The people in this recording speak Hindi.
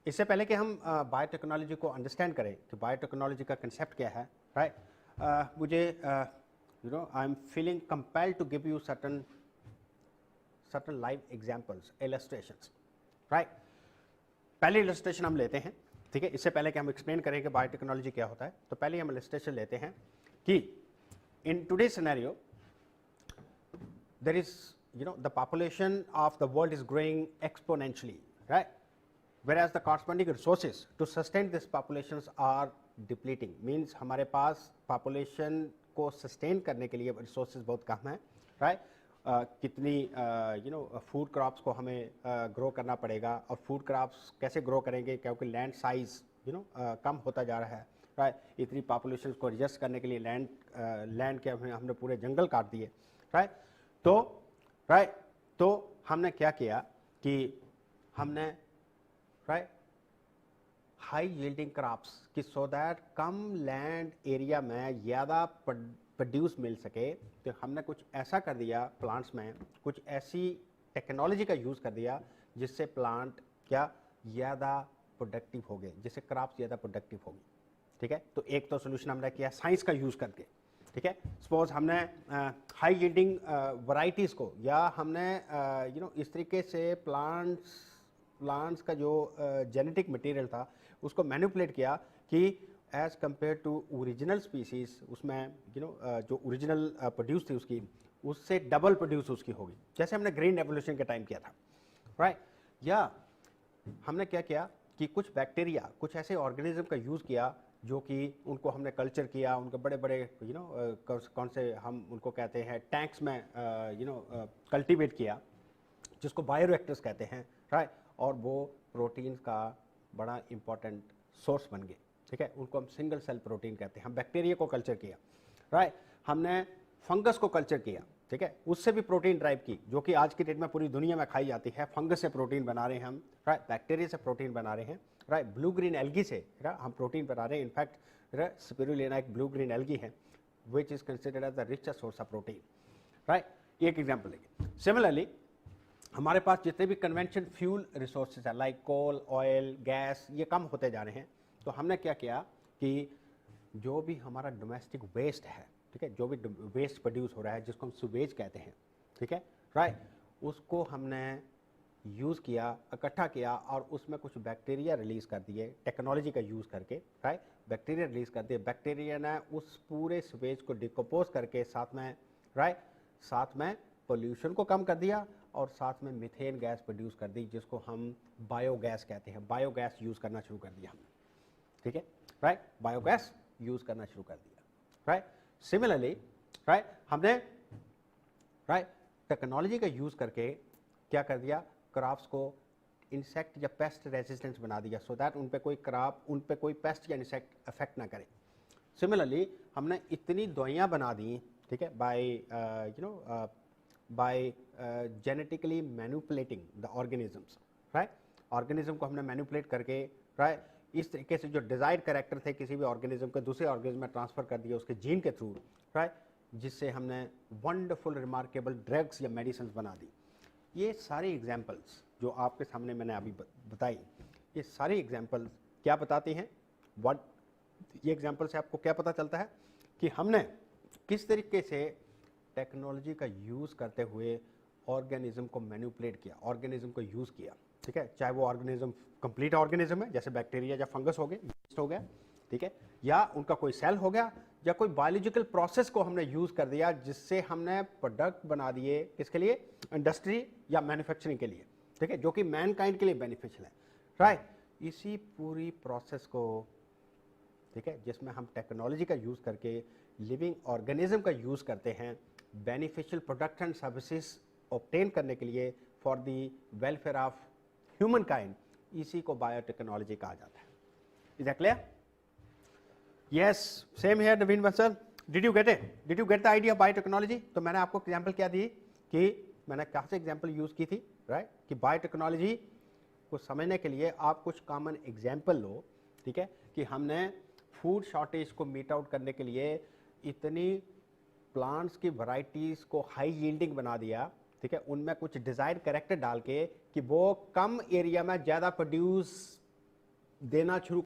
इससे पहले कि हम बायोटेक्नोलॉजी को अंडरस्टैंड करें कि बायोटेक्नोलॉजी का कंसेप्ट क्या है, राइट, मुझे I am feeling compelled to give you certain live examples, illustrations, right. पहले इलस्ट्रेशन हम लेते हैं, ठीक है। इससे पहले कि हम एक्सप्लेन करें कि बायोटेक्नोलॉजी क्या होता है, तो पहले हम इलस्ट्रेशन लेते हैं कि in today scenario there is, the population of the world is growing exponentially, right, whereas the corresponding resources to sustain this populations are depleting, means हमारे पास population को sustain करने के लिए resources बहुत कम है, right, कितनी फूड क्रॉप्स को हमें ग्रो करना पड़ेगा, और फूड क्रॉप्स कैसे ग्रो करेंगे क्योंकि लैंड साइज कम होता जा रहा है, राइट। इतनी पॉपुलेशन को एडजस्ट करने के लिए लैंड के हमने पूरे जंगल काट दिए, राइट। तो हमने क्या किया कि हमने हाई यील्डिंग क्रॉप्स कि so that come land area में ज़्यादा प्रोड्यूस मिल सके, तो हमने कुछ ऐसा कर दिया प्लांट्स में, कुछ ऐसी टेक्नोलॉजी का यूज़ कर दिया जिससे प्लांट क्या ज़्यादा प्रोडक्टिव हो गए, जिससे क्रॉप्स ज़्यादा प्रोडक्टिव होगी, ठीक है। तो एक तो सोल्यूशन हमने किया साइंस का यूज़ करके, ठीक है। सपोज हमने हाई यील्डिंग वैरायटीज़ को, या हमने इस तरीके से प्लांट्स का जो जेनेटिक मटेरियल था उसको मैनिपुलेट किया कि as compare to original species, उसमें जो ओरिजिनल प्रोड्यूस थी उससे डबल प्रोड्यूस उसकी होगी, जैसे हमने ग्रीन रेवोल्यूशन के टाइम किया था, राइट। या हमने क्या किया कि कुछ बैक्टीरिया, कुछ ऐसे ऑर्गेनिज्म का यूज़ किया जो कि उनको हमने कल्चर किया, उनके बड़े बड़े कौन से हम उनको कहते हैं टैंक्स में कल्टीवेट किया, जिसको बायोरिएक्टर्स कहते हैं, राइट। और वो प्रोटीन का बड़ा इंपॉर्टेंट सोर्स बन गए, ठीक है। उनको हम सिंगल सेल प्रोटीन कहते हैं। हम बैक्टीरिया को कल्चर किया, राइट। हमने फंगस को कल्चर किया, ठीक है, उससे भी प्रोटीन ड्राइव की, जो कि आज की डेट में पूरी दुनिया में खाई जाती है। फंगस से प्रोटीन बना रहे हैं हम, राइट, बैक्टीरिया से प्रोटीन बना रहे हैं, राइट, ब्लू ग्रीन एल्गी से हम प्रोटीन बना रहे हैं। इनफैक्ट स्पिरुलिना एक ब्लू ग्रीन एल्गी है which is considered as the richest source of protein, right. एक एग्जांपल लेंगे। सिमिलरली हमारे पास जितने भी कन्वेंशन फ्यूल रिसोर्सेज है लाइक कोल, ऑयल, गैस, ये कम होते जा रहे हैं। तो हमने क्या किया कि जो भी हमारा डोमेस्टिक वेस्ट है, ठीक है, जो भी वेस्ट प्रोड्यूस हो रहा है जिसको हम सुवेज कहते हैं, ठीक है, राइट, उसको हमने यूज़ किया, इकट्ठा किया, और उसमें कुछ बैक्टीरिया रिलीज़ कर दिए टेक्नोलॉजी का यूज़ करके, राइट। बैक्टीरिया रिलीज़ कर दिए, बैक्टीरिया ने उस पूरे सुवेज को डिकम्पोज करके साथ में, राइट, साथ में पोल्यूशन को कम कर दिया, और साथ में मीथेन गैस प्रोड्यूस कर दी, जिसको हम बायोगैस कहते हैं। बायोगैस यूज़ करना शुरू कर दिया हमने, ठीक है, राइट, बायोगैस यूज़ करना शुरू कर दिया, राइट। सिमिलरली, राइट, हमने, राइट, टेक्नोलॉजी का यूज़ करके क्या कर दिया, क्रॉप्स को इंसेक्ट या पेस्ट रेजिस्टेंस बना दिया, सो दैट उन पे कोई पेस्ट या इंसेक्ट अफेक्ट ना करे। सिमिलरली हमने इतनी दवाइयाँ बना दी, ठीक है, by genetically manipulating the organisms, right. Organism को हमने मैनिपुलेट करके, राइट, इस तरीके से जो डिजायर्ड कैरेक्टर थे किसी भी ऑर्गेनिज्म के दूसरे ऑर्गेनिज्म में ट्रांसफर कर दिया उसके जीन के थ्रू, राइट, जिससे हमने वंडरफुल रिमार्केबल ड्रग्स या मेडिसिन बना दी। ये सारी एग्जाम्पल्स जो आपके सामने मैंने अभी बताई, ये सारी एग्जाम्पल्स क्या बताती हैं, ये एग्जाम्पल से आपको क्या पता चलता है कि हमने किस तरीके से टेक्नोलॉजी का यूज़ करते हुए ऑर्गेनिज्म को मैनिपुलेट किया, ऑर्गेनिज्म को यूज़ किया, ठीक है। चाहे वो ऑर्गेनिज्म कंप्लीट ऑर्गेनिज्म है जैसे बैक्टीरिया या फंगस हो गया, ठीक है, या उनका कोई सेल हो गया, या कोई बायोलॉजिकल प्रोसेस को हमने यूज़ कर दिया जिससे हमने प्रोडक्ट बना दिए, किसके लिए, इंडस्ट्री या मैन्युफैक्चरिंग के लिए, ठीक है, जो कि मैनकाइंड के लिए बेनिफिशियल है, राइट। इसी पूरी प्रोसेस को, ठीक है, जिसमें हम टेक्नोलॉजी का यूज़ करके लिविंग ऑर्गेनिज्म का यूज़ करते हैं beneficial product and services obtain करने के लिए for the welfare of human kind, इसी को बायोटेक्नोलॉजी कहा जाता है। Is that clear? Yes, same here Naveen Bansal, did you get it? Did you get the idea of biotechnology? तो मैंने आपको एग्जांपल क्या दी कि मैंने कहाँ से एग्जांपल यूज़ की थी, राइट, कि बायोटेक्नोलॉजी को समझने के लिए आप कुछ कॉमन एग्जांपल लो, ठीक है, कि हमने फूड शॉर्टेज को मीट आउट करने के लिए इतनी प्लांट्स की वैरायटीज़ को हाई यील्डिंग बना दिया, ठीक है, उनमें कुछ डिज़ायर कैरेक्टर डाल के कि वो कम एरिया में ज़्यादा प्रोड्यूस देना शुरू